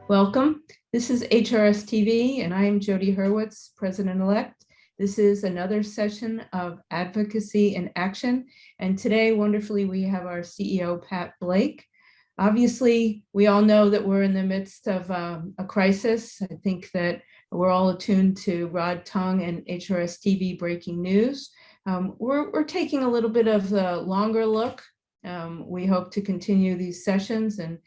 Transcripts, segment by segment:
Welcome. This is HRS TV, and I am Jody Hurwitz, President-elect. This is another session of Advocacy in Action. And today, wonderfully, we have our CEO, Pat Blake. Obviously, we all know that we're in the midst of a crisis. I think that we're all attuned to Rod Tung and HRS TV breaking news. We're taking a little bit of the longer look. We hope to continue these sessions and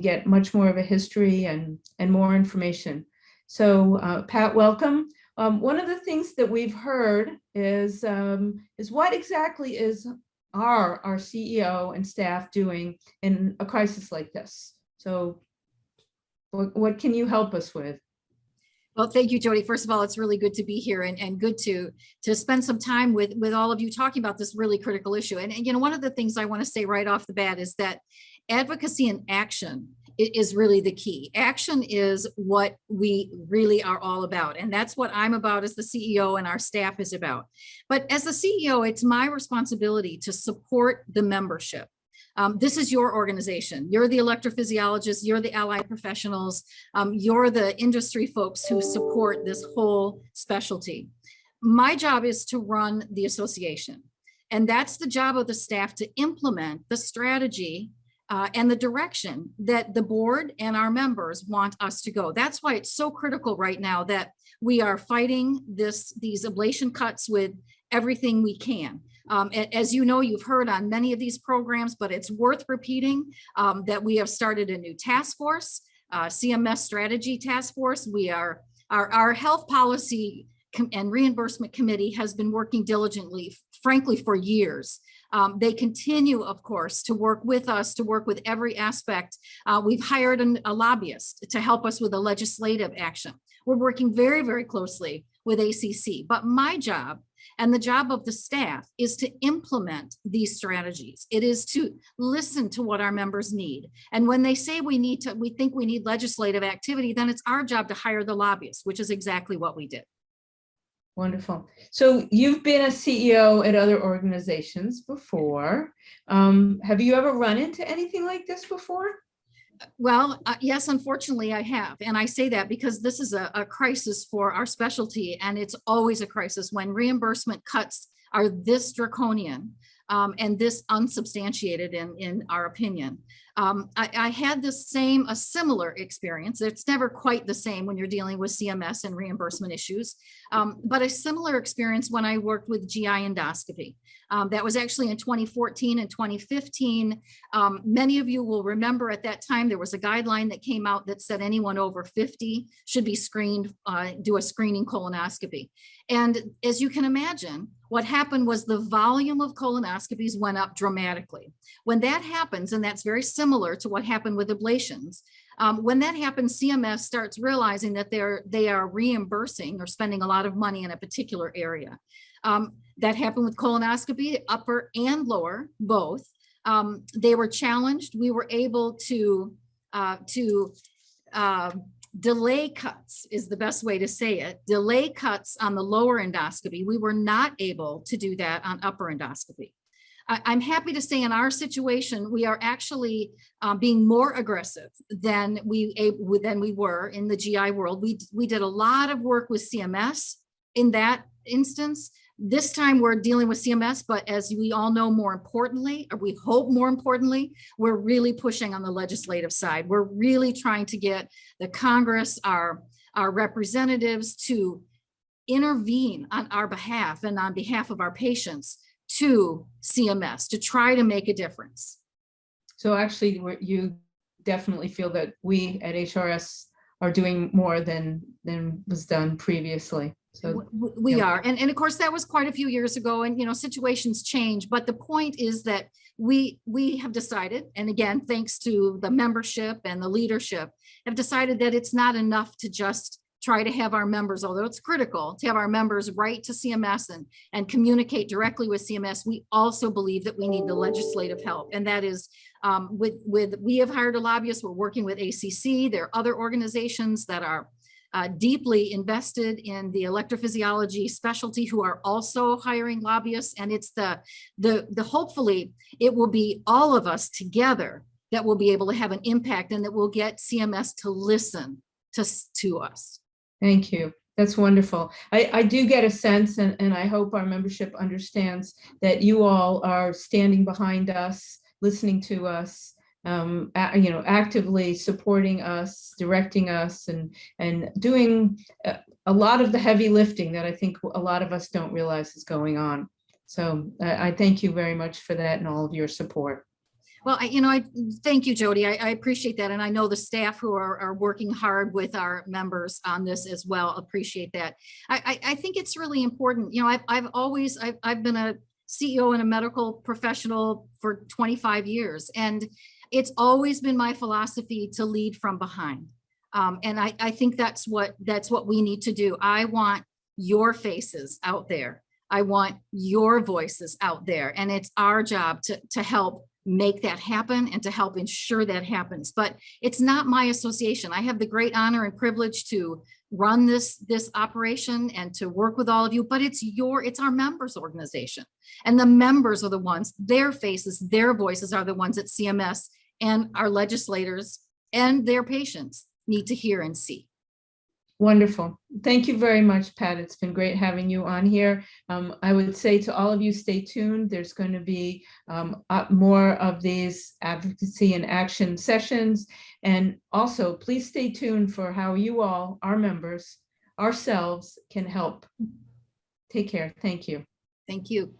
get much more of a history and more information. So Pat, welcome. One of the things that we've heard is what exactly is our CEO and staff doing in a crisis like this? So what can you help us with? Well, thank you, Jody. First of all, it's really good to be here and good to spend some time with all of you talking about this really critical issue. And you know, one of the things I want to say right off the bat is that advocacy and action is really the key. Action is what we really are all about. And that's what I'm about as the CEO and our staff is about. But as the CEO, it's my responsibility to support the membership. This is your organization. You're the electrophysiologists, you're the allied professionals, you're the industry folks who support this whole specialty. My job is to run the association. And that's the job of the staff, to implement the strategy and the direction that the board and our members want us to go. That's why it's so critical right now that we are fighting these ablation cuts with everything we can. As you know, you've heard on many of these programs, but it's worth repeating that we have started a new task force, CMS strategy task force. Our health policy and reimbursement committee has been working diligently, frankly, for years. They continue, of course, to work with us, to work with every aspect. We've hired a lobbyist to help us with the legislative action. We're working very, very closely with ACC, but my job and the job of the staff is to implement these strategies. It is to listen to what our members need. And when they say we think we need legislative activity, then it's our job to hire the lobbyists, which is exactly what we did. Wonderful. So you've been a CEO at other organizations before. Have you ever run into anything like this before? Well, yes, unfortunately I have. And I say that because this is a crisis for our specialty, and it's always a crisis when reimbursement cuts are this draconian and this unsubstantiated in our opinion. I had a similar experience. It's never quite the same when you're dealing with CMS and reimbursement issues, but a similar experience when I worked with GI endoscopy. That was actually in 2014 and 2015. Many of you will remember at that time, there was a guideline that came out that said anyone over 50 should be screened, do a screening colonoscopy. And as you can imagine, what happened was the volume of colonoscopies went up dramatically. When that happens, and that's very similar to what happened with ablations, when that happens, CMS starts realizing that they are reimbursing or spending a lot of money in a particular area. That happened with colonoscopy, upper and lower, both. They were challenged. We were able to delay cuts is the best way to say it. Delay cuts on the lower endoscopy. We were not able to do that on upper endoscopy. I'm happy to say in our situation, we are actually being more aggressive than we were in the GI world. We did a lot of work with CMS in that instance. This time we're dealing with CMS, but as we all know, more importantly, or we hope more importantly, we're really pushing on the legislative side. We're really trying to get the Congress, our representatives to intervene on our behalf and on behalf of our patients to CMS to try to make a difference. So actually, you definitely feel that we at HRS are doing more than was done previously. So we are, and of course that was quite a few years ago, and you know, situations change. But the point is that we have decided, and again, thanks to the membership and the leadership, have decided that it's not enough to just try to have our members, although it's critical to have our members write to CMS and communicate directly with CMS. We also believe that we need the legislative help, and that is we have hired a lobbyist. We're working with ACC. There are other organizations that are deeply invested in the electrophysiology specialty who are also hiring lobbyists. And it's the hopefully it will be all of us together that will be able to have an impact and that will get CMS to listen to us. Thank you. That's wonderful. I do get a sense, and I hope our membership understands that you all are standing behind us, listening to us, actively supporting us, directing us, and doing a lot of the heavy lifting that I think a lot of us don't realize is going on. So I thank you very much for that and all of your support. Well, I thank you, Jody. I appreciate that. And I know the staff who are working hard with our members on this as well appreciate that. I think it's really important. I've been a CEO and a medical professional for 25 years, and it's always been my philosophy to lead from behind. And I think that's what we need to do. I want your faces out there. I want your voices out there. And it's our job to help make that happen and to help ensure that happens. But it's not my association. I have the great honor and privilege to run this operation and to work with all of you, but it's our members organization. And the members are the ones, their faces, their voices are the ones that CMS and our legislators and their patients need to hear and see. Wonderful. Thank you very much, Pat. It's been great having you on here. I would say to all of you, stay tuned. There's going to be more of these advocacy and action sessions. And also, please stay tuned for how you all, our members, ourselves, can help. Take care. Thank you. Thank you.